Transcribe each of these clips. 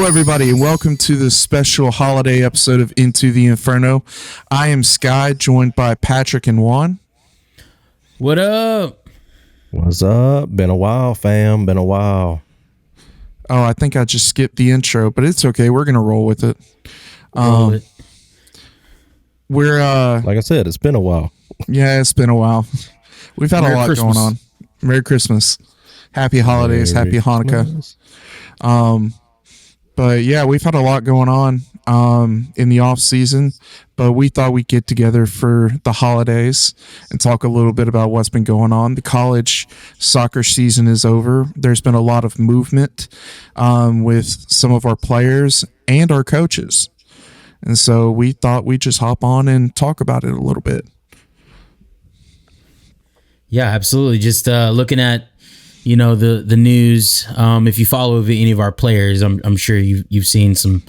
Hello, everybody, and welcome to this special holiday episode of Into the Inferno. I am Sky, joined by Patrick and Juan. What up? What's up? Been a while, fam. Been a while. Oh, I think I just skipped the intro, but it's okay. We're gonna roll with it. We're Like I said, it's been a while. Yeah, it's been a while. We've had Merry a lot Christmas. going on. Merry Christmas, Happy Holidays, Merry Happy Hanukkah. Christmas. But yeah, we've had a lot going on in the off season, but we thought we'd get together for the holidays and talk a little bit about what's been going on. The college soccer season is over. There's been a lot of movement with some of our players and our coaches. And so we thought we'd just hop on and talk about it a little bit. Yeah, absolutely. Just looking at the news. If you follow any of our players, I'm sure you've seen some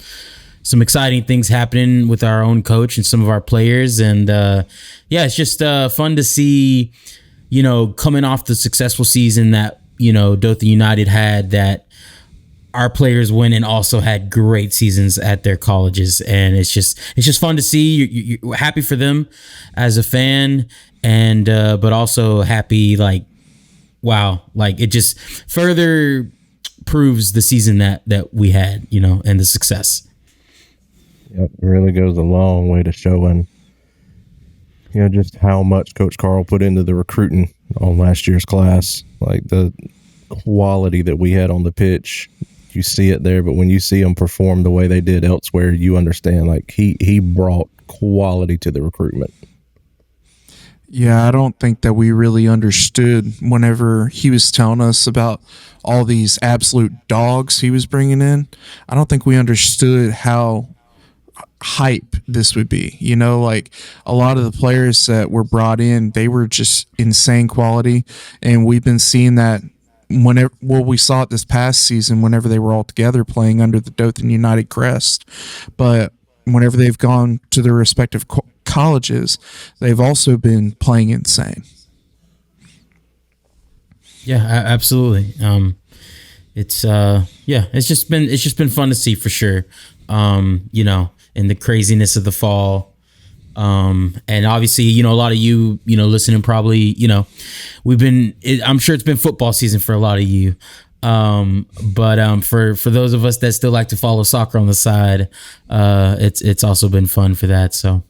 exciting things happening with our own coach and some of our players, and it's just fun to see. Coming off the successful season that Dothan United had, that our players went and also had great seasons at their colleges, and it's just fun to see. You're happy for them as a fan, and but also happy wow, it just further proves the season that we had, and the success. Yep, it really goes a long way to showing, just how much Coach Carl put into the recruiting on last year's class. Like the quality that we had on the pitch, you see it there, but when you see them perform the way they did elsewhere, you understand, he brought quality to the recruitment. Yeah, I don't think that we really understood whenever he was telling us about all these absolute dogs he was bringing in. I don't think we understood how hype this would be. A lot of the players that were brought in, they were just insane quality. And we've been seeing that we saw it this past season whenever they were all together playing under the Dothan United crest. But whenever they've gone to their respective colleges, they've also been playing insane. Yeah, absolutely. It's just been fun to see for sure. In the craziness of the fall. And obviously, a lot of you, listening probably, I'm sure it's been football season for a lot of you. But for those of us that still like to follow soccer on the side, it's also been fun for that. So,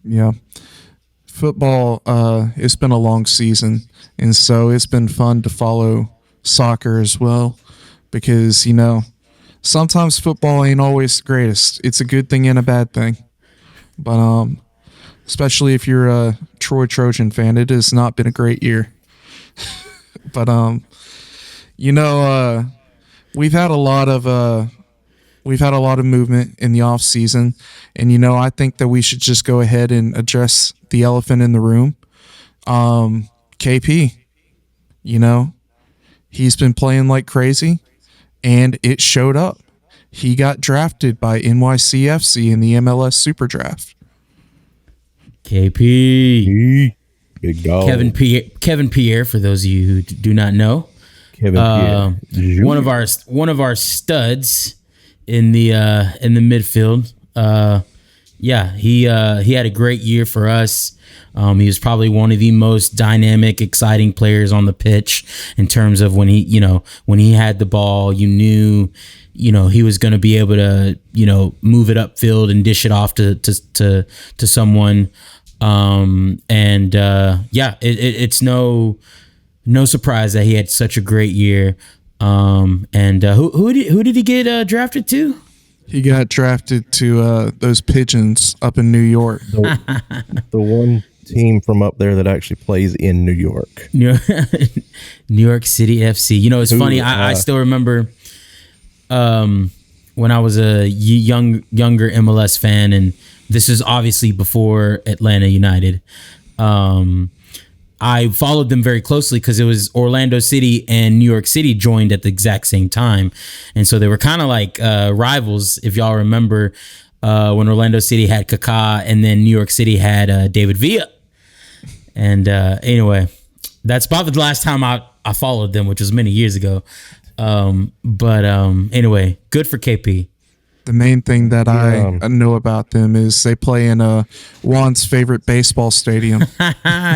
yeah, football, it's been a long season, and so it's been fun to follow soccer as well, because, sometimes football ain't always the greatest. It's a good thing and a bad thing. But especially if you're a Troy Trojan fan, it has not been a great year. But we've had a lot of movement in the off season, and I think that we should just go ahead and address the elephant in the room. KP, he's been playing like crazy, and it showed up. He got drafted by NYCFC in the MLS Super Draft. KP, big dog. Kevin Pierre, for those of you who do not know. Kevin Pierre. One of our studs in the midfield. He had a great year for us. He was probably one of the most dynamic, exciting players on the pitch in terms of when he had the ball, you knew he was going to be able to, move it upfield and dish it off to someone. It's no surprise that he had such a great year. Who did he get drafted to? He got drafted to those Pigeons up in New York. The one team from up there that actually plays in New York. New York City FC. It's funny. I still remember when I was a younger MLS fan, and this is obviously before Atlanta United. I followed them very closely because it was Orlando City and New York City joined at the exact same time. And so they were kind of like rivals, if y'all remember, when Orlando City had Kaká and then New York City had David Villa. And anyway, that's about the last time I followed them, which was many years ago. But anyway, good for KP. The main thing that I know about them is they play in Juan's favorite baseball stadium.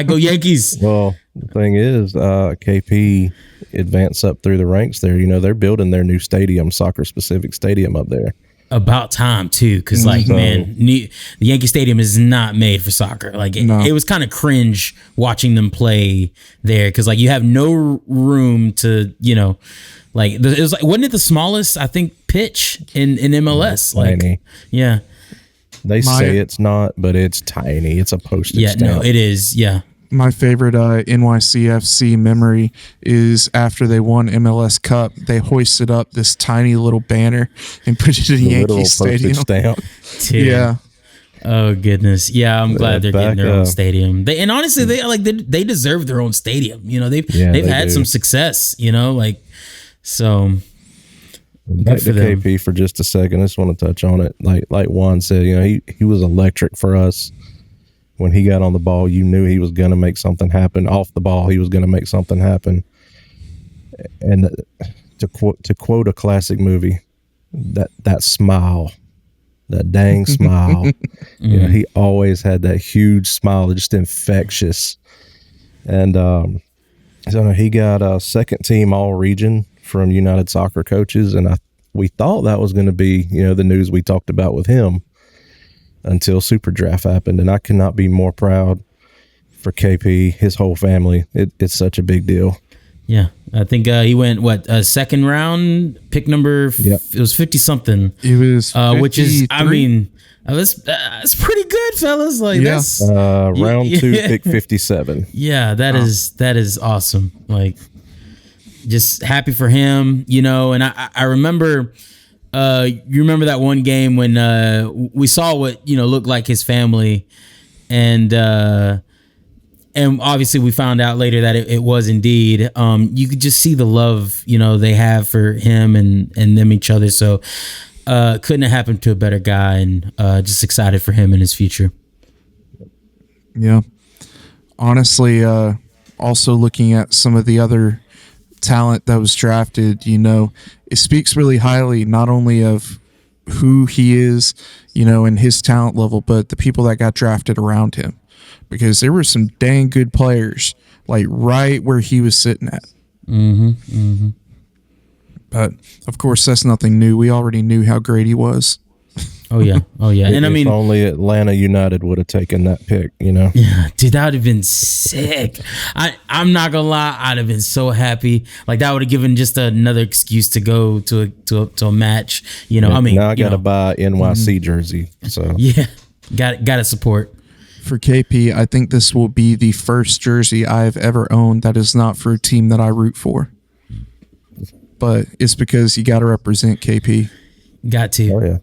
Go Yankees. Well, the thing is, KP advanced up through the ranks there. You know, they're building their new stadium, soccer-specific stadium up there. About time too, because man, the Yankee Stadium is not made for soccer. Like it was kind of cringe watching them play there, because like you have no room to, like it was like, wasn't it the smallest, I think, pitch in MLS? Tiny. Yeah. They say it's not, but it's tiny. It's a postage stamp. No, it is. Yeah. My favorite NYCFC memory is after they won MLS Cup, they hoisted up this tiny little banner and put it in Yankee Stadium. Stamp. Yeah. Oh goodness. Yeah, I'm glad they're getting their own stadium. And honestly, they deserve their own stadium. They've had some success. So. Back to KP for just a second. I just want to touch on it. Like Juan said, he was electric for us. When he got on the ball, you knew he was going to make something happen. Off the ball, he was going to make something happen. And to quote a classic movie, that smile, that dang smile. He always had that huge smile, just infectious. And so he got a second team all region from United Soccer Coaches, and we thought that was going to be the news we talked about with him. Until Super Draft happened, and I could not be more proud for KP, his whole family. It's such a big deal. Yeah, I think he went second round, pick number. It was 50 something. It was 53. Which is, I mean, that's pretty good, fellas. Like that's round 2, pick 57. Yeah, that is awesome. Like, just happy for him, And I remember. You remember that one game when we saw what looked like his family, and obviously we found out later that it was indeed. You could just see the love they have for him and them each other. So couldn't have happened to a better guy, and just excited for him and his future. Yeah, honestly, also looking at some of the other talent that was drafted, it speaks really highly not only of who he is, and his talent level, but the people that got drafted around him, because there were some dang good players like right where he was sitting at. But of course, that's nothing new. We already knew how great he was. Oh yeah. And I mean, only Atlanta United would have taken that pick, Yeah, dude, that would have been sick. I'm not gonna lie, I'd have been so happy. Like that would have given just another excuse to go to a match. I mean, now I gotta buy NYC jersey. So yeah, got to support. For KP, I think this will be the first jersey I've ever owned that is not for a team that I root for. But it's because you got to represent KP. Got to. Oh yeah.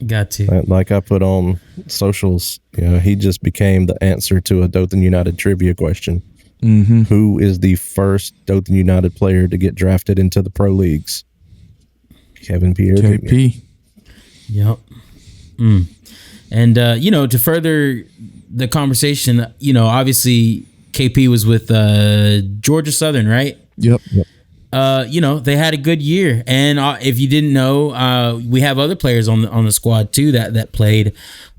Got to. Like I put on socials, he just became the answer to a Dothan United trivia question. Who is the first Dothan United player to get drafted into the pro leagues? Kevin Pierre. KP. Yep. And to further the conversation, obviously KP was with Georgia Southern, right? Yep. They had a good year, and if you didn't know, we have other players on the squad too that played,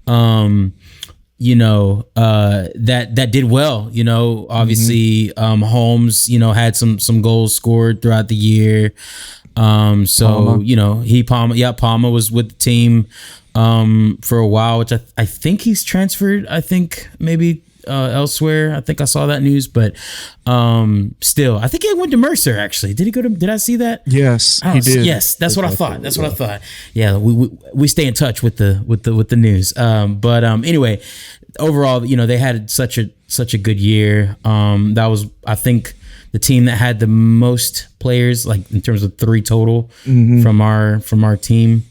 that did well. Obviously, Holmes, had some goals scored throughout the year. So Palma. Palma was with the team for a while, which I think he's transferred. I think maybe. Elsewhere. I think I saw that news, but still, I think he went to Mercer. Actually, did he go to? Did I see that? Yes, he did. Yes, that's what I thought. That's what I thought. Yeah, we stay in touch with the news. But anyway, overall, they had such a good year. That was, I think, the team that had the most players, like in terms of 3 total from our team.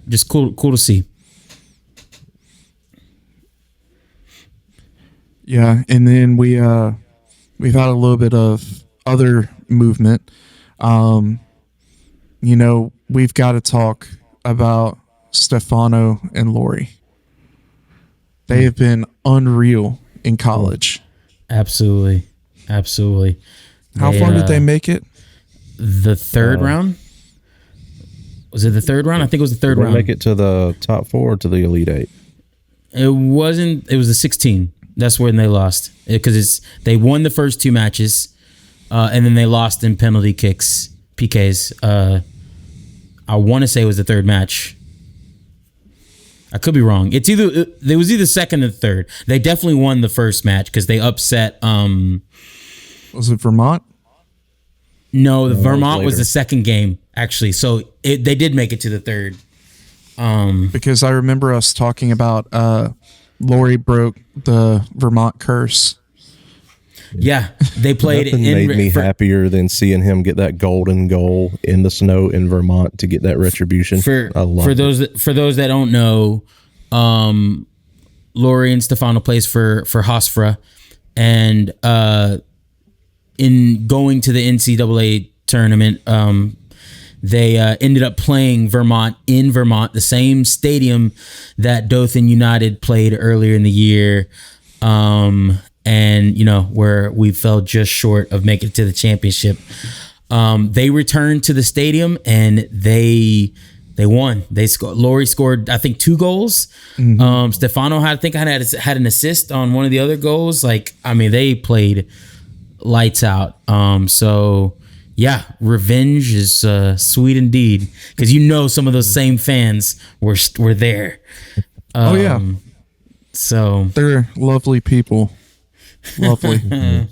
Just cool to see. Yeah, and then we've had a little bit of other movement. We've got to talk about Stefano and Lori. They have been unreal in college. Absolutely. How far did they make it? The third round? Was it the third round? I think it was the third Did they round. make it to the top 4 or to the Elite 8? It wasn't. It was the 16. That's when they lost because they won the first 2 matches, and then they lost in penalty kicks, PKs. I want to say it was the third match. I could be wrong. It was either second or third. They definitely won the first match because they upset. Was it Vermont? No, the was Vermont was later. the second game actually. So they did make it to the third. Because I remember us talking about Lori broke the Vermont curse. Yeah, they played Nothing made me happier than seeing him get that golden goal in the snow in Vermont to get that retribution. I love it. For those that don't know, Lori and Stefano plays for Hofstra, and in going to the NCAA tournament, they ended up playing Vermont in Vermont, the same stadium that Dothan United played earlier in the year. And where we fell just short of making it to the championship. They returned to the stadium and they won. Lori scored, I think, 2 goals. Mm-hmm. Stefano had an assist on one of the other goals. They played lights out. So yeah, revenge is sweet indeed because some of those same fans were there. Oh yeah. So they're lovely people. Lovely. And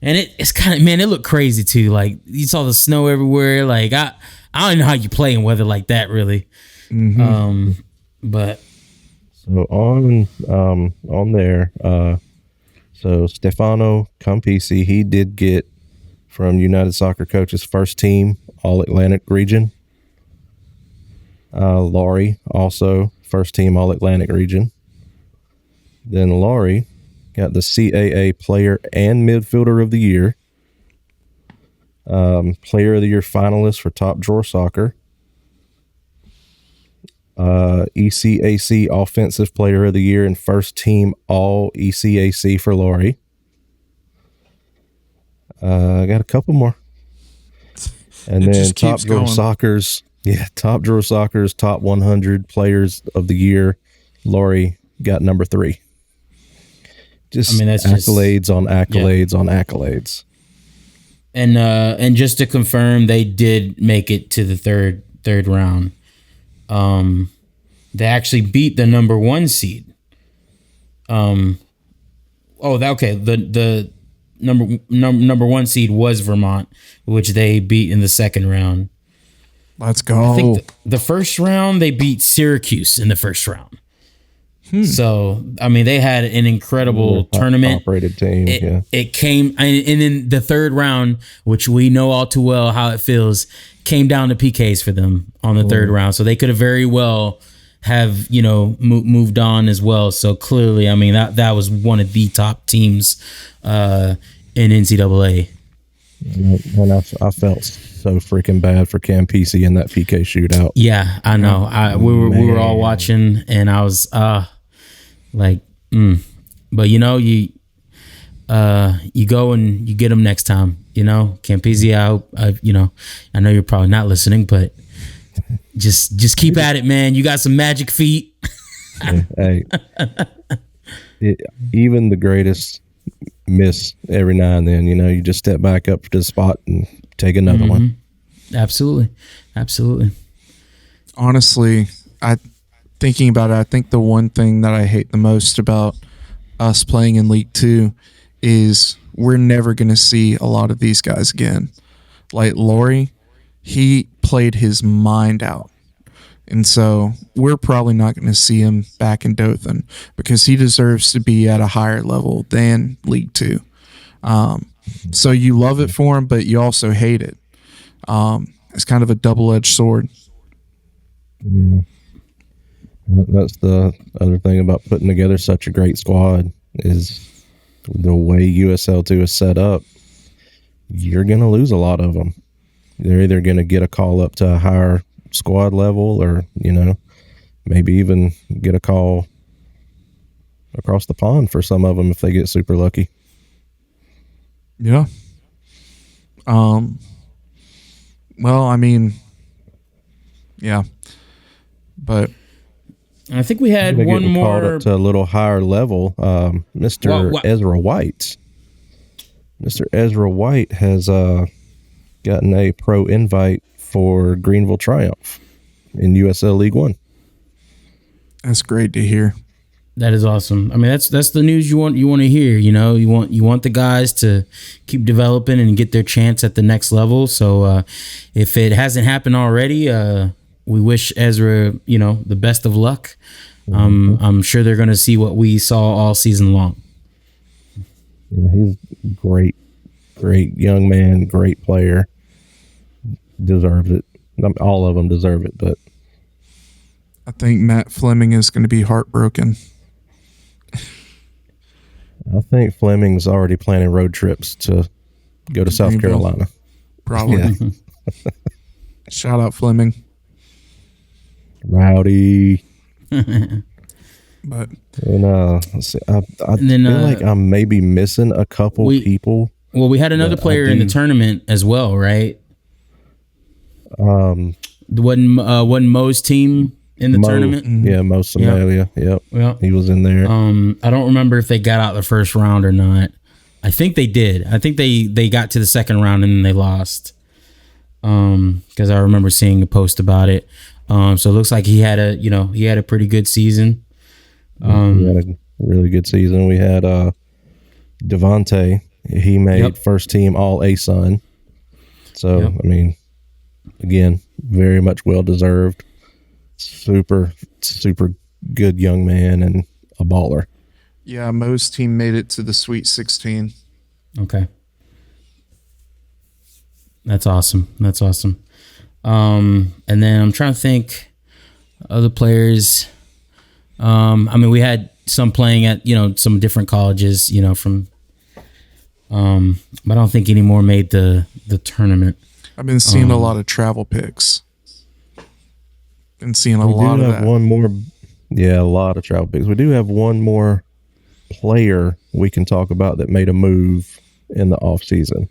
it's kind of, man, it looked crazy too. Like you saw the snow everywhere. Like I don't know how you play in weather like that really. Mm-hmm. But so on there, so Stefano Campisi, he did get from United Soccer Coaches first team All Atlantic region. Laurie also first team All Atlantic region. Then Laurie got the CAA Player and Midfielder of the Year, Player of the Year finalist for Top Drawer Soccer, ECAC Offensive Player of the Year and first team All ECAC for Laurie. I got a couple more. And then Top Drawer Soccer's Top 100 Players of the Year, Laurie got number 3. That's accolades on accolades on accolades. And just to confirm, they did make it to the third round. They actually beat the number 1 seed. The number 1 seed was Vermont, which they beat in the second round. Let's go. I think the first round they beat Syracuse in the first round. So, they had an incredible tournament. Top-rated team, It came, and in the third round, which we know all too well how it feels, came down to PKs for them on the third round. So they could have very well have, moved on as well. So clearly, that was one of the top teams in NCAA. And I felt so freaking bad for Campisi in that PK shootout. Yeah, I know. We were all watching, and I was But you go and you get them next time. Campisi, I know you're probably not listening, but just keep at it, man. You got some magic feet. Hey, even the greatest miss every now and then. You just step back up to the spot and take another one. Absolutely. Honestly, thinking about it, I think the one thing that I hate the most about us playing in League 2 is we're never going to see a lot of these guys again. Like Laurie, he played his mind out. And so we're probably not going to see him back in Dothan because he deserves to be at a higher level than League 2. So you love it for him, but you also hate it. It's kind of a double-edged sword. Yeah. That's the other thing about putting together such a great squad is the way USL2 is set up. You're going to lose a lot of them. They're either going to get a call up to a higher squad level or, maybe even get a call across the pond for some of them if they get super lucky. Yeah. Well, I mean, yeah, but And I think we had They're one getting called more. up to a little higher level. Mr. What? Ezra White. Mr. Ezra White has gotten a pro invite for Greenville Triumph in USL League One. that's great to hear. That is awesome. I mean, that's the news you want to hear. You know, you want the guys to keep developing and get their chance at the next level. So if it hasn't happened already, we wish Ezra, the best of luck. I'm sure they're going to see what we saw all season long. Yeah, he's great young man, great player. Deserves it. All of them deserve it, but I think Matt Fleming is going to be heartbroken. I think Fleming's already planning road trips to go to South Greenville. Carolina. Probably. Yeah. Shout out Fleming. Rowdy. But And let's see, I then, feel like I'm maybe missing a couple people. Well, we had another But I player in the do- tournament as well, right? Wasn't Mo's team in the tournament? Yeah, Mo Somalia. Yep. Yeah. He was in there. I don't remember if they got out the first round or not. I think they did. I think they got to the second round and then they lost. Because I remember seeing a post about it. So it looks like he had a pretty good season. We had a really good season. We had Devontae. He made first team all ASUN. So, Yep. I mean, again, very much well deserved. Super, super good young man and a baller. yeah, Mo's team made it to the Sweet 16. Okay. That's awesome. And then I'm trying to think other players. I mean, we had some playing at, some different colleges, from, but I don't think any more made the tournament. I've been seeing a lot of travel pics. Been seeing a We lot do of have that. one more. Yeah, a lot of travel picks. We do have one more player we can talk about that made a move in the off season,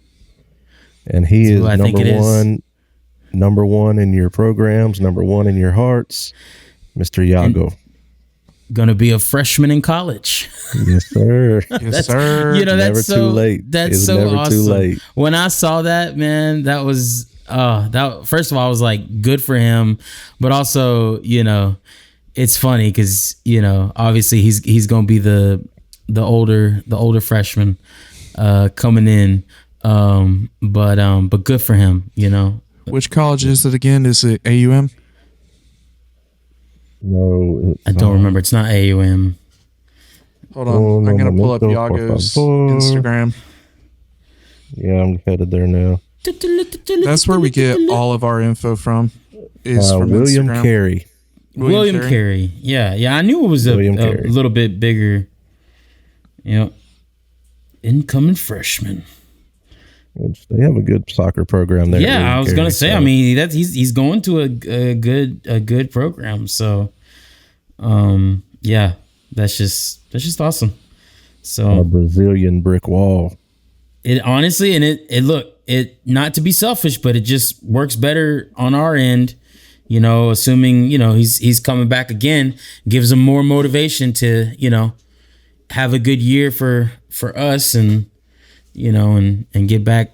and he is who I think number it is. one. Number one in your programs, number one in your hearts, Mr. Yago. Gonna be a freshman in college. Yes, sir. Yes, sir. That's Never so too late. That's It's so never too awesome. late. When I saw that, man, that was first of all, I was like, good for him, but also, it's funny because obviously he's gonna be the older freshman coming in, but good for him, Which college is it again? Is it AUM? No, I don't remember. It's not AUM. Hold on. I'm going to pull up Yago's Instagram. Yeah, I'm headed there now. That's where we get all of our info from. Is from William Instagram. Carey. William Carey. Yeah. I knew it was a William Carey. little bit bigger. Incoming freshman. Which they have a good soccer program there. Yeah, William I was Carey, gonna say. so- I mean, he's going to a good program. So, yeah, that's just awesome. a So Brazilian brick wall. it honestly, and it not to be selfish, but it just works better on our end. Assuming he's coming back again, gives him more motivation to have a good year for us and and get back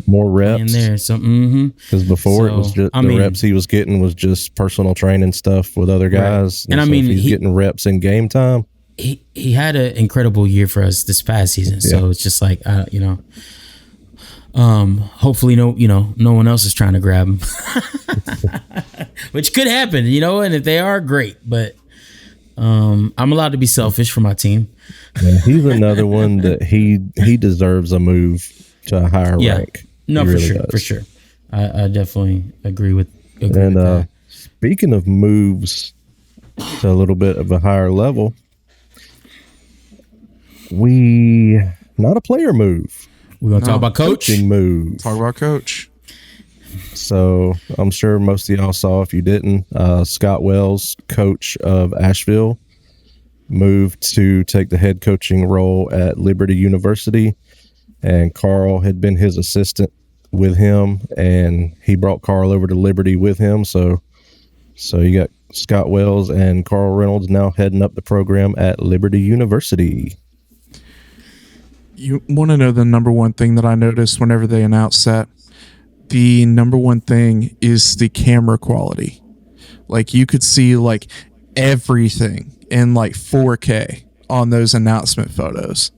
More in reps. there. So Because before it was So, just I the mean- reps he was getting was just personal training stuff with other guys. And I so mean, if he's he- getting reps in game time. he had an incredible year for us this past season. So it's just like hopefully no one else is trying to grab him, which could happen. And if they are, great. But I'm allowed to be selfish for my team. Yeah, he's another one that he deserves a move to a higher rank. No, He for really sure, does. for sure. I definitely agree with And that. speaking of moves to a little bit of a higher level, not a player move, We're gonna talk about coach. coaching move. Talk about coach. So I'm sure most of y'all saw. If you didn't, Scott Wells, coach of Asheville, moved to take the head coaching role at Liberty University, and Carl had been his assistant with him, and he brought Carl over to Liberty with him. So you got Scott Wells and Carl Reynolds now heading up the program at Liberty University. You want to know the number one thing that I noticed whenever they announced that? The number one thing is the camera quality. Like, you could see like everything in like 4K on those announcement photos.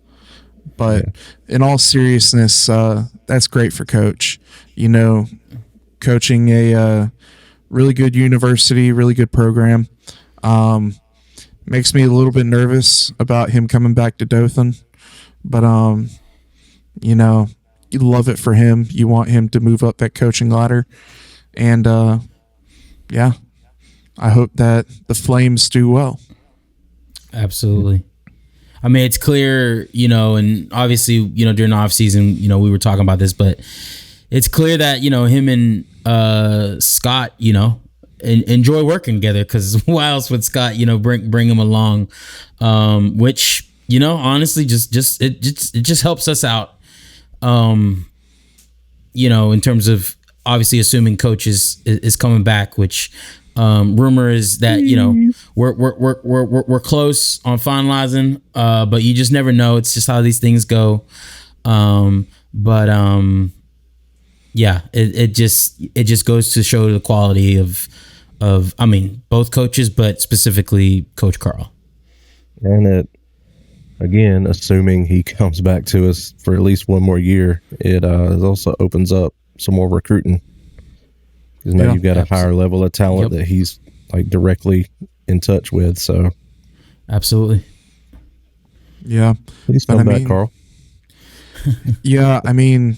But in all seriousness, that's great for Coach. You know, coaching a really good university, really good program. Makes me a little bit nervous about him coming back to Dothan. But, you know, you love it for him. You want him to move up that coaching ladder. And, yeah, I hope that the Flames do well. Absolutely. I mean, it's clear, you know, and obviously, you know, during the offseason, you know, we were talking about this, but it's clear that, you know, him and Scott, you know, enjoy working together, because why else would Scott, you know, bring him along, which, you know, honestly, it just helps us out, you know, in terms of obviously assuming Coach is coming back, which rumor is that, you know, we're close on finalizing, but you just never know. It's just how these things go. Yeah, it just goes to show the quality of I mean, both coaches, but specifically Coach Carl. And it, again, assuming he comes back to us for at least one more year, it also opens up some more recruiting. Because now you've got a higher level of talent that he's like directly in touch with. So, absolutely, yeah. Please come back, Carl. Yeah, I mean,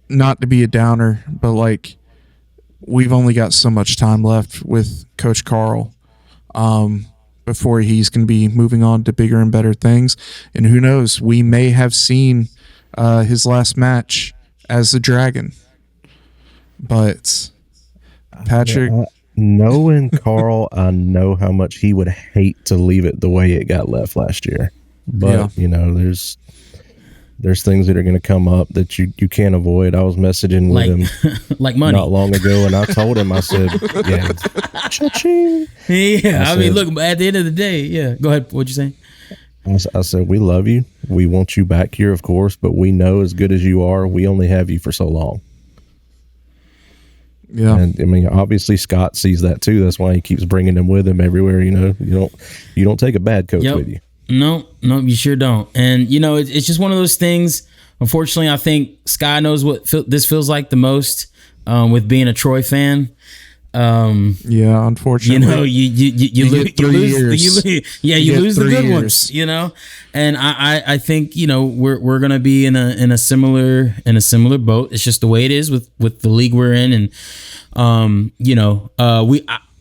not to be a downer, but like, we've only got so much time left with Coach Carl before he's going to be moving on to bigger and better things. And who knows, we may have seen his last match as the Dragon. But Patrick, knowing Carl, I know how much he would hate to leave it the way it got left last year. But you know, there's things that are going to come up that you can't avoid. I was messaging with him like money not long ago, and I told him, I said, yeah, cha-ching. Yeah. I mean, look, at the end of the day, yeah. Go ahead. What'd you say? I said, we love you. We want you back here, of course, but we know as good as you are, we only have you for so long. Yeah, and I mean, obviously Scott sees that too. That's why he keeps bringing him with him everywhere. You know, you don't take a bad coach with you. No, you sure don't. And you know, it's just one of those things. Unfortunately, I think Sky knows what this feels like the most, with being a Troy fan. Yeah, unfortunately, you know, you lose the good ones, you know. And I think, you know, we're gonna be in a similar boat. It's just the way it is with the league we're in, and you know,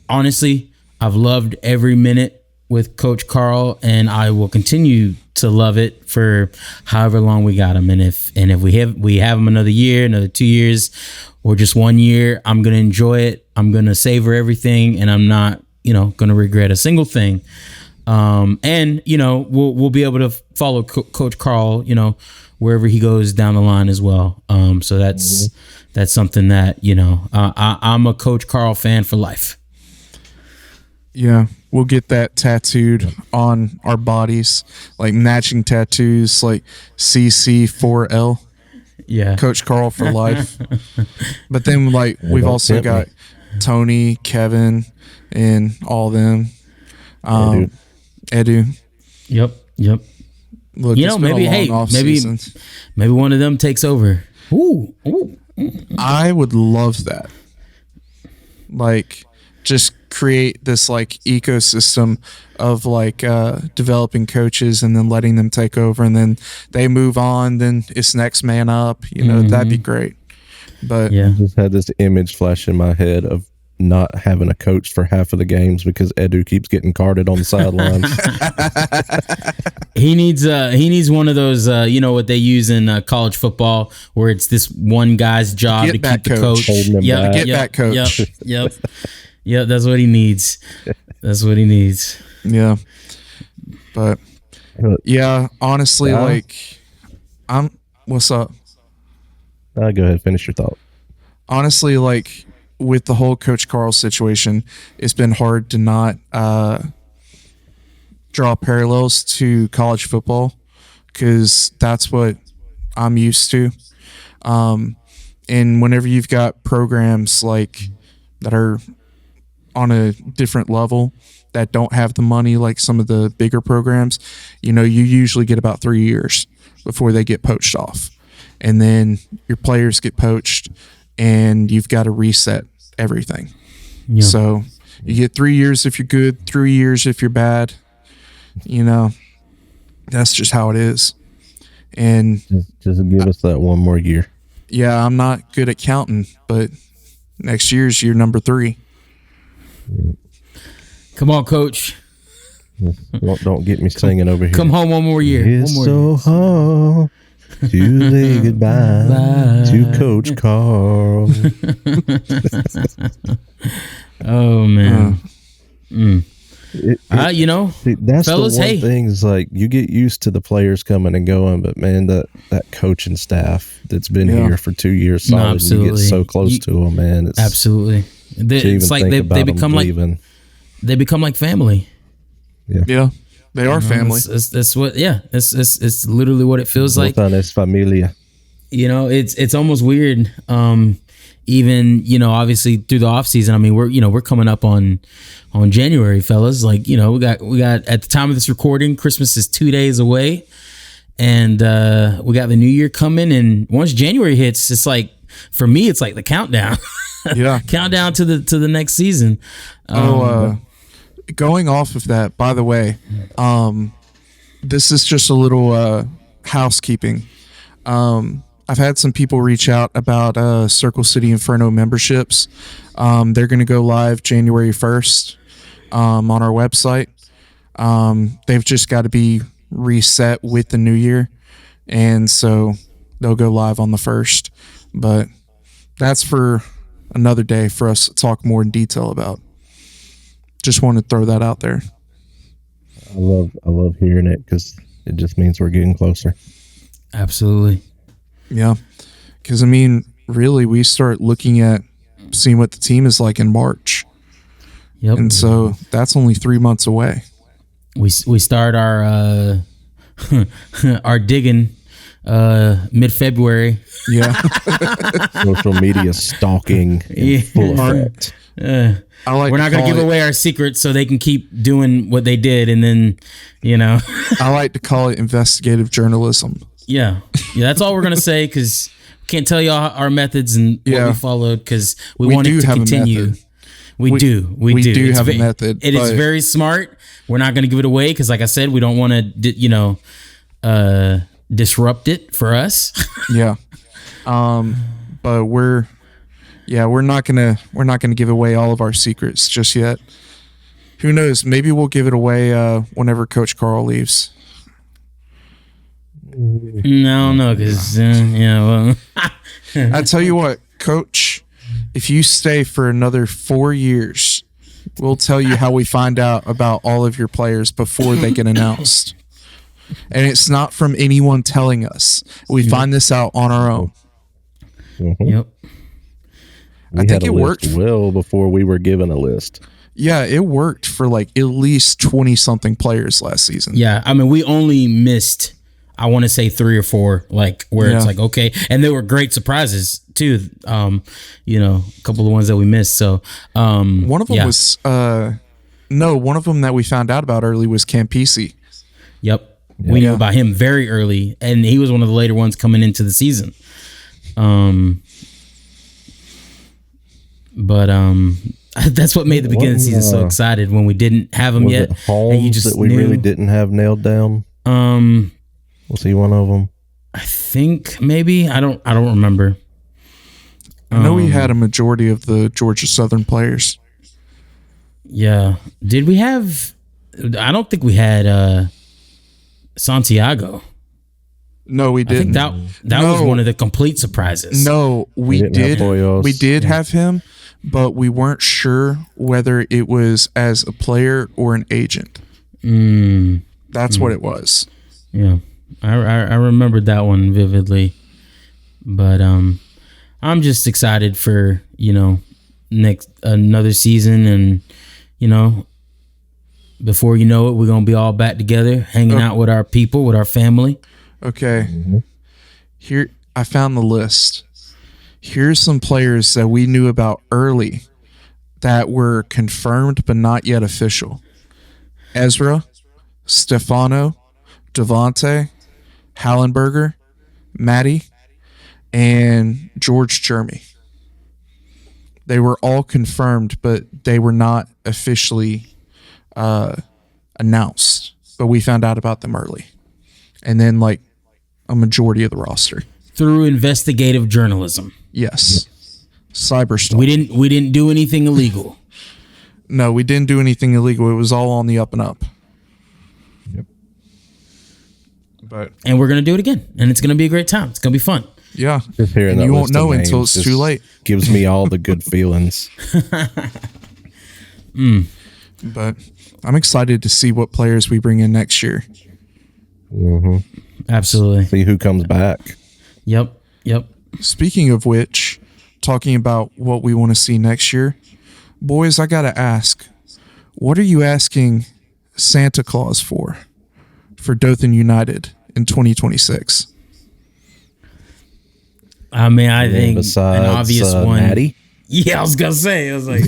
honestly, I've loved every minute with Coach Carl, and I will continue to love it for however long we got him. And if we have him another year, another 2 years, or just 1 year, I'm gonna enjoy it. I'm gonna savor everything, and I'm not, you know, gonna regret a single thing. And you know, we'll be able to follow Coach Carl, you know, wherever he goes down the line as well. So that's something that, you know, I'm a Coach Carl fan for life. Yeah, we'll get that tattooed on our bodies, like matching tattoos, like CC4L. Yeah, Coach Carl for life. But then, like, we've also got Tony, Kevin, and all them. Edu. Yep. Look, you know, maybe maybe one of them takes over. Ooh. I would love that. Like, just create this like ecosystem of like developing coaches and then letting them take over, and then they move on, then it's next man up, you know. That'd be great. But I just had this image flash in my head of not having a coach for half of the games because Edu keeps getting carded on the sidelines. He needs one of those, you know, what they use in college football, where it's this one guy's job to keep the coach. Get back coach. Yep. Yeah, that's what he needs. Yeah. But yeah, honestly, what's up? Go ahead, finish your thought. Honestly, with the whole Coach Carl situation, it's been hard to not draw parallels to college football because that's what I'm used to. And whenever you've got programs that are on a different level that don't have the money like some of the bigger programs, you usually get about 3 years before they get poached off. And then your players get poached and you've got to reset everything. Yeah. So you get 3 years if you're good, 3 years if you're bad. That's just how it is. And just give us that one more year. Yeah, I'm not good at counting, but next year's year number 3. Come on, Coach. Don't get me singing over here. Come home one more year. It's so hard to say goodbye to Coach Carl. Oh, man. That's fellas, the one thing is you get used to the players coming and going, but man, that coaching staff that's been here for 2 years solid, and you get so close to them, man. It's, absolutely. It's like they become they become like family. Yeah, they are family. That's what. Yeah, it's literally what it feels like. Dothan es familia. It's almost weird. Even obviously through the off season. I mean, we're coming up on January, fellas. We got at the time of this recording, Christmas is 2 days away, and we got the new year coming. And once January hits, it's for me, it's like the countdown. Yeah, countdown to the next season. Going off of that, by the way, this is just a little housekeeping. I've had some people reach out about Circle City Inferno memberships. They're going to go live January 1st on our website. They've just got to be reset with the new year, and so they'll go live on the 1st. But that's for another day for us to talk more in detail about. Just wanted to throw that out there. I love hearing it because it just means we're getting closer. Absolutely. Yeah, because really, we start looking at seeing what the team is like in March. Yep. And so that's only 3 months away. We start our our digging mid-February. Yeah. Social media stalking in full effect. We're not going to give away our secrets so they can keep doing what they did, and then I like to call it investigative journalism. Yeah, that's all we're gonna say because we can't tell you all our methods and what we followed because we want it to continue. We do have a method. It is very smart. We're not gonna give it away because, like I said, we don't want to, disrupt it for us. Yeah, but we're not gonna give away all of our secrets just yet. Who knows? Maybe we'll give it away whenever Coach Carl leaves. No, because well. I tell you what, Coach, if you stay for another 4 years, we'll tell you how we find out about all of your players before they get announced. And it's not from anyone telling us. We find this out on our own. Mm-hmm. Yep. I think it worked well before we were given a list. Yeah, it worked for at least 20-something players last season. Yeah, we only missed, I want to say 3 or 4, where it's okay. And they were great surprises too. A couple of ones that we missed. So one of them was one of them that we found out about early was Campisi. Yep. We knew about him very early, and he was one of the later ones coming into the season. But that's what made the beginning of the season so excited when we didn't have him yet. And you just knew. Really didn't have nailed down. Was he one of them? I think maybe. I don't remember. I know we had a majority of the Georgia Southern players. Yeah. Did we have? I don't think we had Santiago. No, we didn't. I think that was one of the complete surprises. No, we did. We did have him, but we weren't sure whether it was as a player or an agent. That's what it was. Yeah, I remembered that one vividly, but I'm just excited for next another season, and before you know it, we're gonna be all back together, hanging out with our people, with our family. Okay, here I found the list. Here's some players that we knew about early that were confirmed but not yet official: Ezra, Stefano, Devontae, Hallenberger, Matty, and George Jeremy. They were all confirmed, but they were not officially announced. But we found out about them early. And then, like, a majority of the roster. Through investigative journalism. Yes. Cyberstalk. We didn't do anything illegal. No, we didn't do anything illegal. It was all on the up and up. Yep. And we're gonna do it again, and it's gonna be a great time. It's gonna be fun. Yeah. Just hearing and that you won't list know of until names it's too late. Gives me all the good feelings. But I'm excited to see what players we bring in next year. Absolutely. See who comes back. Yep. Speaking of which, talking about what we want to see next year, boys, I gotta ask, what are you asking Santa Claus for Dothan United in 2026? I mean, I think Besides, an obvious one. Natty, Yeah, I was gonna say. I was like,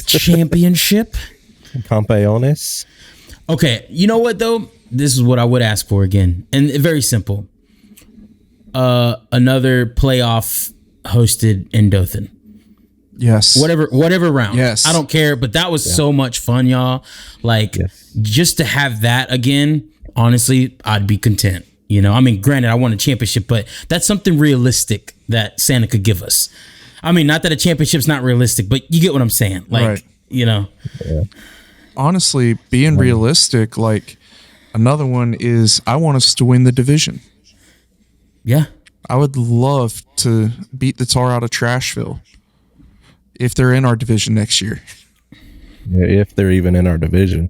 championship. Campeones. Okay, you know what though? This is what I would ask for again, and very simple. Another playoff hosted in Dothan. Yes. Whatever round. Yes. I don't care, but that was so much fun, y'all. Like, just to have that again, honestly, I'd be content. I mean, granted, I won a championship, but that's something realistic that Santa could give us. I mean, not that a championship's not realistic, but you get what I'm saying. Like, Right. Yeah. Honestly, being realistic, like, another one is I want us to win the division. Yeah. I would love to beat the tar out of Trashville if they're in our division next year. Yeah, if they're even in our division.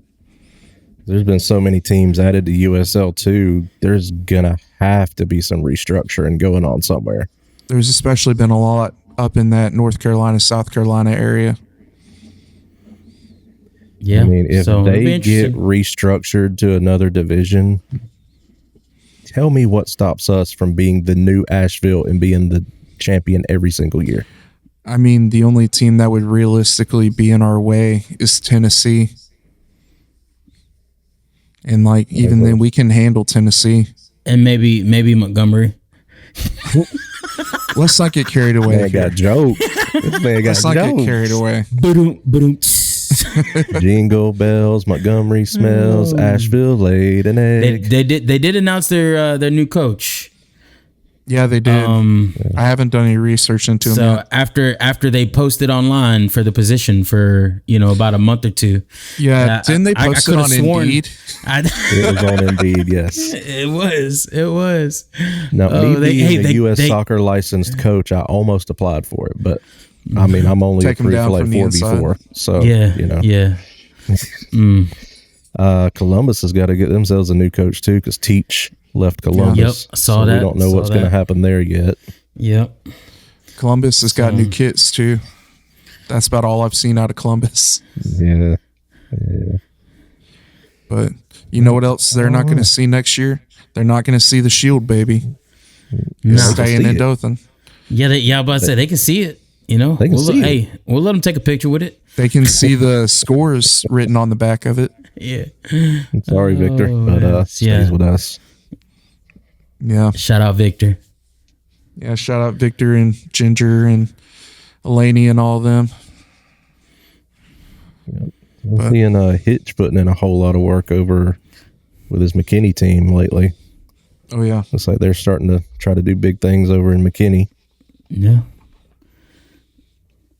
There's been so many teams added to USL too. There's gonna have to be some restructuring going on somewhere. There's especially been a lot up in that North Carolina, South Carolina area. Yeah. I mean, if So, it'll be they interesting. get restructured to another division, tell me what stops us from being the new Asheville and being the champion every single year. I mean, the only team that would realistically be in our way is Tennessee. And, like, even then, we can handle Tennessee. And maybe Montgomery. Let's not get carried away. Man got joked. This man got Let's not get joked. carried away. Jingle bells, Montgomery smells, Asheville laid an egg. They did announce their new coach. Yeah, they did. I haven't done any research into them So yet. after they posted online for the position for about a month or two. Yeah, didn't they I post it could've on sworn- Indeed? It was on Indeed, yes. It was. Now, Oh, me being a they- U.S. they- soccer licensed coach, I almost applied for it, but I mean, I'm only Take 'em approved down for like from the 4B4. So, Yeah. Columbus has got to get themselves a new coach too, because Teach left Columbus. Yep, I saw so that, We don't know saw what's going to that. happen there yet. Yep. Columbus has got new kits, too. That's about all I've seen out of Columbus. Yeah. But you know what else they're not going to see next year? They're not going to see the Shield, baby. No. Staying see in it. Dothan. Yeah, I about to say they can see it. They can see it. Hey, we'll let them take a picture with it. They can see the scores written on the back of it. Yeah. Sorry, Victor, but stays yeah. with us. Yeah. Shout out Victor. Yeah, shout out Victor and Ginger and Elaney and all of them. I'm seeing Hitch putting in a whole lot of work over with his McKinney team lately. Oh, yeah. Looks like they're starting to try to do big things over in McKinney. Yeah.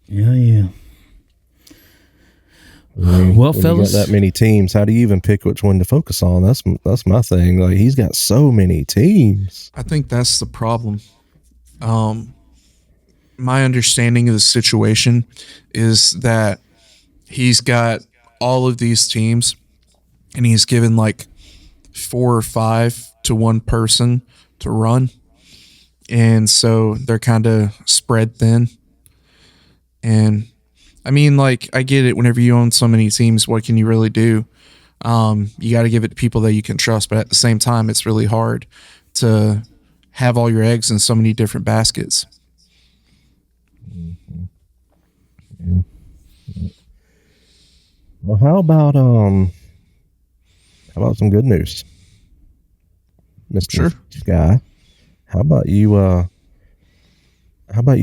Yeah. Well, When fellas, you got that many teams, how do you even pick which one to focus on? That's my thing. Like, he's got so many teams. I think that's the problem. My understanding of the situation is that he's got all of these teams and he's given like 4 or 5 to one person to run. And so they're kind of spread thin. And I mean, like, I get it. Whenever you own so many teams, what can you really do? You got to give it to people that you can trust. But at the same time, it's really hard to have all your eggs in so many different baskets. Mm-hmm. Yeah. Well, how about some good news, Mr. Sure. Sky? How about you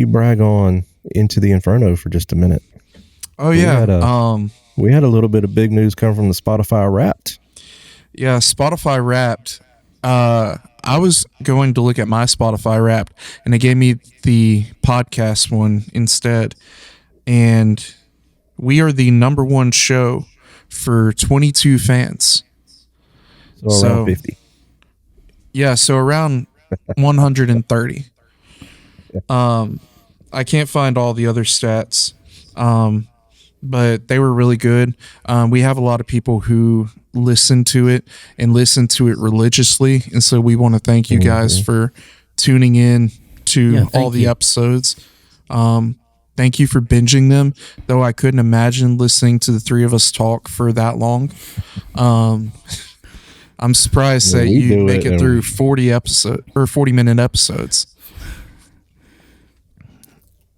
brag on Into the Inferno for just a minute? Oh yeah. We had a little bit of big news come from the Spotify Wrapped. Yeah, Spotify Wrapped. I was going to look at my Spotify Wrapped, and it gave me the podcast one instead. And we are the number one show for 22 fans. So around 50. Yeah, so around 130. I can't find all the other stats, but they were really good. We have a lot of people who listen to it and listen to it religiously, and so we want to thank you guys for tuning in to all the episodes. Thank you for binging them, though I couldn't imagine listening to the three of us talk for that long. I'm surprised that you make it through 40-minute episodes.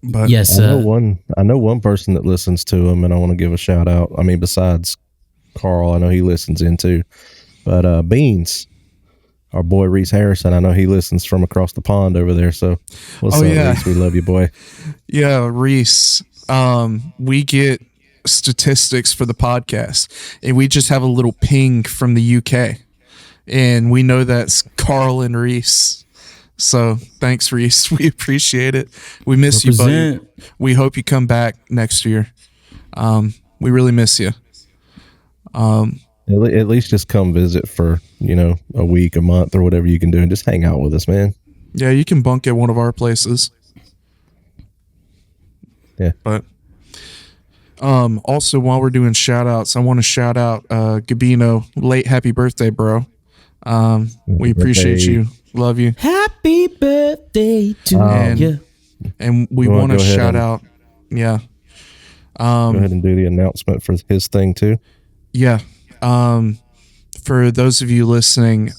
But yes, I know one person that listens to them, and I want to give a shout out. I mean, besides Carl, I know he listens in too. But Beans, our boy Reese Harrison, I know he listens from across the pond over there. So what's up, Reese? We love you, boy. Yeah, Reese. We get statistics for the podcast, and we just have a little ping from the UK, and we know that's Carl and Reese. So thanks, Reese. We appreciate it. We miss you, buddy. We hope you come back next year. We really miss you. At least just come visit for, a week, a month, or whatever you can do, and just hang out with us, man. Yeah, you can bunk at one of our places. Yeah. But also, while we're doing shout outs, I want to shout out Gabino. Late happy birthday, bro. We appreciate you. Love you. Happy birthday to you. And we want to shout out. Yeah. Go ahead and do the announcement for his thing too. Yeah. For those of you listening,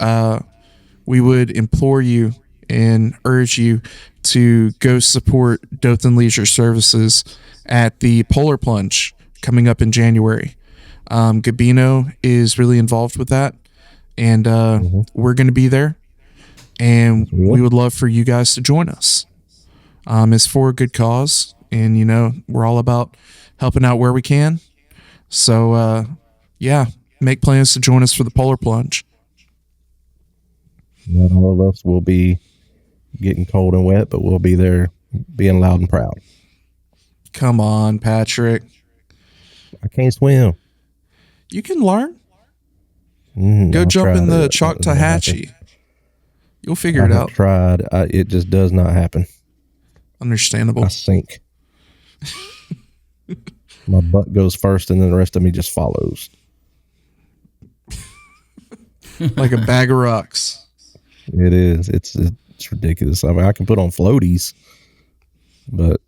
we would implore you and urge you to go support Dothan Leisure Services at the Polar Plunge coming up in January. Gabino is really involved with that, and we're going to be there, and we would love for you guys to join us. It's for a good cause, and we're all about helping out where we can. So make plans to join us for the Polar Plunge. Not all of us will be getting cold and wet, but we'll be there being loud and proud. Come on, Patrick. I can't swim. You can learn. Go jump in the Choctawhatchee. You'll figure it out. I've tried. It just does not happen. Understandable. I sink. My butt goes first, and then the rest of me just follows. Like a bag of rocks. It is. It's ridiculous. I mean, I can put on floaties, but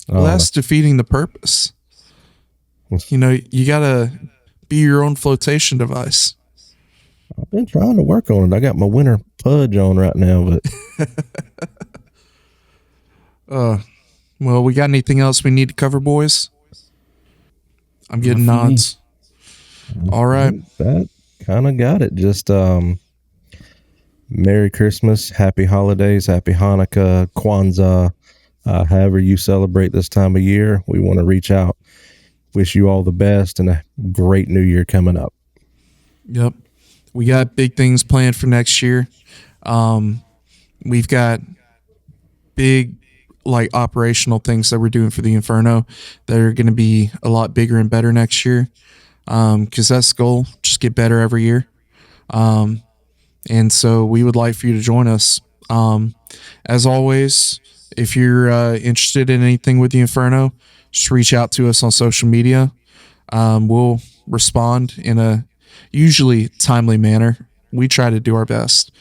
that's defeating the purpose. You gotta be your own flotation device. I've been trying to work on it. I got my winter pudge on right now, but well, we got anything else we need to cover, boys? I'm getting nods. All right. That kind of got it. Just Merry Christmas, Happy Holidays, Happy Hanukkah, Kwanzaa, however you celebrate this time of year. We want to reach out, wish you all the best, and a great new year coming up. Yep. We got big things planned for next year. We've got big operational things that we're doing for the Inferno that are going to be a lot bigger and better next year. Because that's the goal, just get better every year. And so we would like for you to join us. As always, if you're interested in anything with the Inferno, just reach out to us on social media. We'll respond in a usually timely manner. we try to do our best.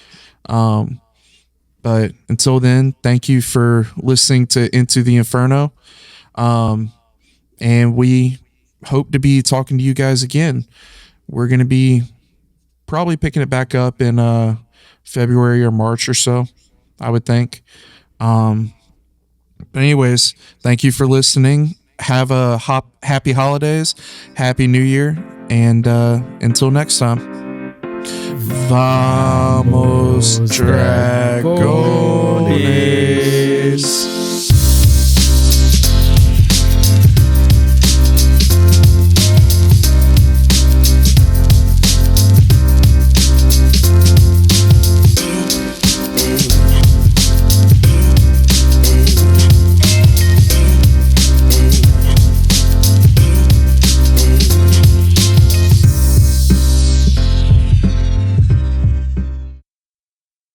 But until then, thank you for listening to Into the Inferno. And we hope to be talking to you guys again. We're going to be probably picking it back up in February or March or so, I would think. But anyways, thank you for listening. Have a happy holidays, happy New Year, and until next time. Vamos Dragones.